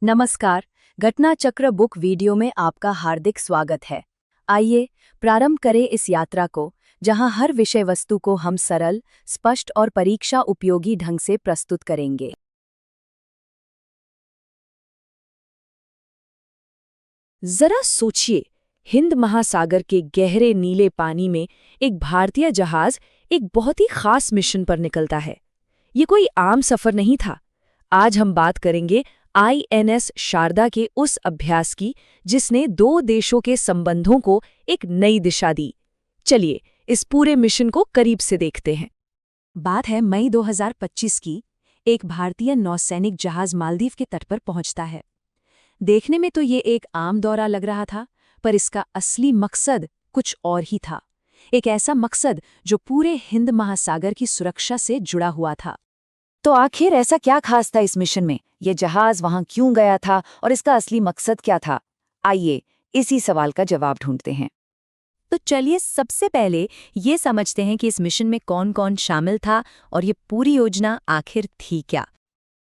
नमस्कार। घटना चक्र बुक वीडियो में आपका हार्दिक स्वागत है। आइए प्रारंभ करें इस यात्रा को, जहां हर विषय वस्तु को हम सरल, स्पष्ट और परीक्षा उपयोगी ढंग से प्रस्तुत करेंगे। जरा सोचिए, हिंद महासागर के गहरे नीले पानी में एक भारतीय जहाज एक बहुत ही खास मिशन पर निकलता है। ये कोई आम सफर नहीं था। आज हम बात करेंगे आईएनएस शारदा के उस अभ्यास की, जिसने दो देशों के संबंधों को एक नई दिशा दी। चलिए इस पूरे मिशन को करीब से देखते हैं। बात है मई 2025 की। एक भारतीय नौसैनिक जहाज मालदीव के तट पर पहुंचता है। देखने में तो ये एक आम दौरा लग रहा था, पर इसका असली मकसद कुछ और ही था। एक ऐसा मकसद जो पूरे हिंद महासागर की सुरक्षा से जुड़ा हुआ था। तो आखिर ऐसा क्या खास था इस मिशन में? ये जहाज वहां क्यों गया था और इसका असली मकसद क्या था? आइए इसी सवाल का जवाब ढूंढते हैं। तो चलिए सबसे पहले ये समझते हैं कि इस मिशन में कौन कौन शामिल था और ये पूरी योजना आखिर थी क्या।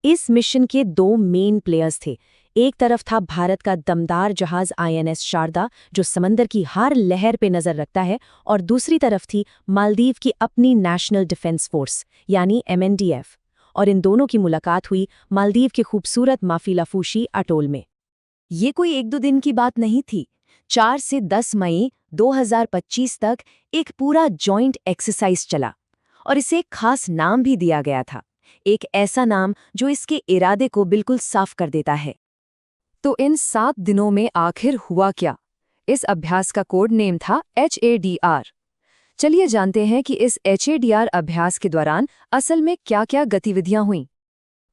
इस मिशन के दो मेन प्लेयर्स थे। एक तरफ था भारत का दमदार जहाज आईएनएस शारदा, जो समंदर की हर लहर पे नजर रखता है, और दूसरी तरफ थी मालदीव की अपनी नेशनल डिफेंस फोर्स यानी एमएनडीएफ। और इन दोनों की मुलाकात हुई मालदीव के खूबसूरत माफिलाफूशी अटोल में। ये कोई एक दो दिन की बात नहीं थी। 4 से 10 मई 2025 तक एक पूरा जॉइंट एक्सरसाइज चला, और इसे एक खास नाम भी दिया गया था। एक ऐसा नाम जो इसके इरादे को बिल्कुल साफ कर देता है। तो इन 7 दिनों में आखिर हुआ क्या? इस अभ्यास का कोड नेम था HADR। चलिए जानते हैं कि इस HADR अभ्यास के दौरान असल में क्या-क्या गतिविधियां हुईं।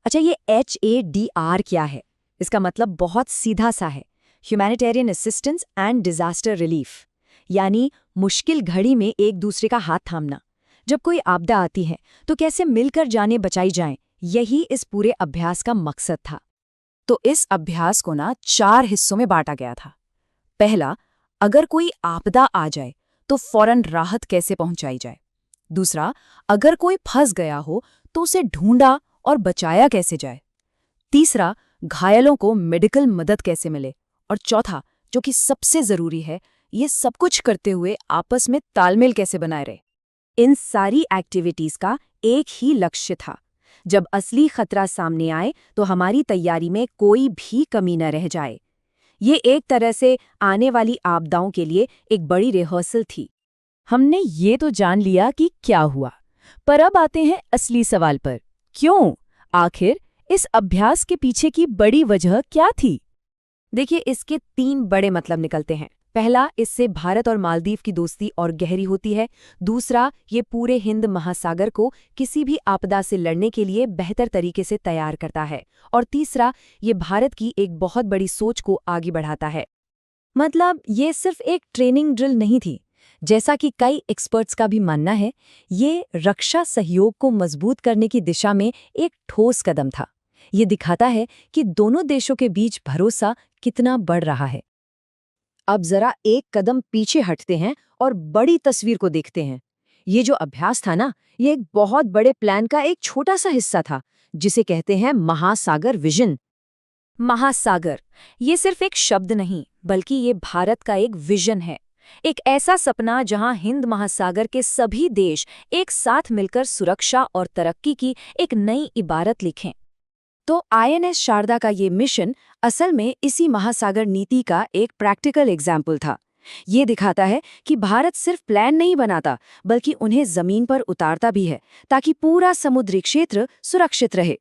अच्छा, ये HADR क्या है? इसका मतलब बहुत सीधा सा है, humanitarian assistance and disaster relief, यानी मुश्किल घड़ी में एक दूसरे का हाथ थामना। जब कोई आपदा आती है तो कैसे मिलकर जानें बचाई जाएं, यही इस पूरे अभ्यास का मकसद था। तो इस अभ्यास को 4 हिस्सों में बांटा गया था। पहला, अगर कोई आपदा आ जाए तो फौरन राहत कैसे पहुंचाई जाए। दूसरा, अगर कोई फंस गया हो तो उसे ढूंढा और बचाया कैसे जाए। तीसरा, घायलों को मेडिकल मदद कैसे मिले। और चौथा, जो कि सबसे जरूरी है, ये सब कुछ करते हुए आपस में तालमेल कैसे बनाए रहे। इन सारी एक्टिविटीज का एक ही लक्ष्य था, जब असली खतरा सामने आए तो हमारी तैयारी में कोई भी कमी न रह जाए। ये एक तरह से आने वाली आपदाओं के लिए एक बड़ी रिहर्सल थी। हमने ये तो जान लिया कि क्या हुआ, पर अब आते हैं असली सवाल पर। क्यों? आखिर इस अभ्यास के पीछे की बड़ी वजह क्या थी? देखिए, इसके 3 बड़े मतलब निकलते हैं। पहला, इससे भारत और मालदीव की दोस्ती और गहरी होती है। दूसरा, ये पूरे हिंद महासागर को किसी भी आपदा से लड़ने के लिए बेहतर तरीके से तैयार करता है। और तीसरा, ये भारत की एक बहुत बड़ी सोच को आगे बढ़ाता है। मतलब ये सिर्फ एक ट्रेनिंग ड्रिल नहीं थी। जैसा कि कई एक्सपर्ट्स का भी मानना है, ये रक्षा सहयोग को मजबूत करने की दिशा में एक ठोस कदम था। ये दिखाता है कि दोनों देशों के बीच भरोसा कितना बढ़ रहा है। अब जरा एक कदम पीछे हटते हैं और बड़ी तस्वीर को देखते हैं। ये जो अभ्यास था ये एक बहुत बड़े प्लान का एक छोटा सा हिस्सा था, जिसे कहते हैं महासागर विजन। महासागर, ये सिर्फ एक शब्द नहीं, बल्कि ये भारत का एक विजन है। एक ऐसा सपना जहां हिंद महासागर के सभी देश एक साथ मिलकर सुरक्षा और तरक्की की एक नई इबारत लिखें। तो आईएनएस शारदा का ये मिशन असल में इसी महासागर नीति का एक प्रैक्टिकल एग्जाम्पल था। ये दिखाता है कि भारत सिर्फ प्लान नहीं बनाता, बल्कि उन्हें जमीन पर उतारता भी है, ताकि पूरा समुद्री क्षेत्र सुरक्षित रहे।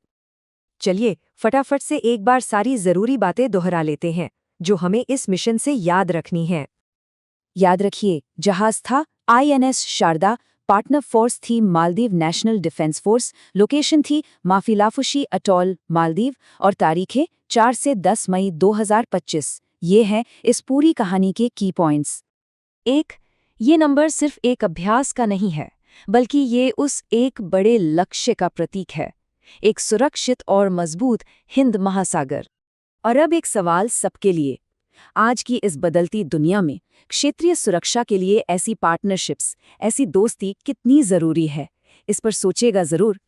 चलिए फटाफट से एक बार सारी जरूरी बातें दोहरा लेते हैं, जो हमें इस मिशन से याद रखनी है। याद रखिए, जहाज था आईएनएस शारदा, पार्टनर फोर्स थी Maldives national defence force, location थी माफिलाफुशी अटोल, मालदीव, और तारीखें 4 से 10 मई 2025। ये हैं इस पूरी कहानी के की पॉइंट्स। 1. ये नंबर सिर्फ एक अभ्यास का नहीं है, बल्कि ये उस एक बड़े लक्ष्य का प्रतीक है, एक सुरक्षित और मजबूत हिंद महासागर। और अब एक सवाल सबके लिए। आज की इस बदलती दुनिया में क्षेत्रीय सुरक्षा के लिए ऐसी पार्टनरशिप्स, ऐसी दोस्ती कितनी जरूरी है? इस पर सोचेगा जरूर।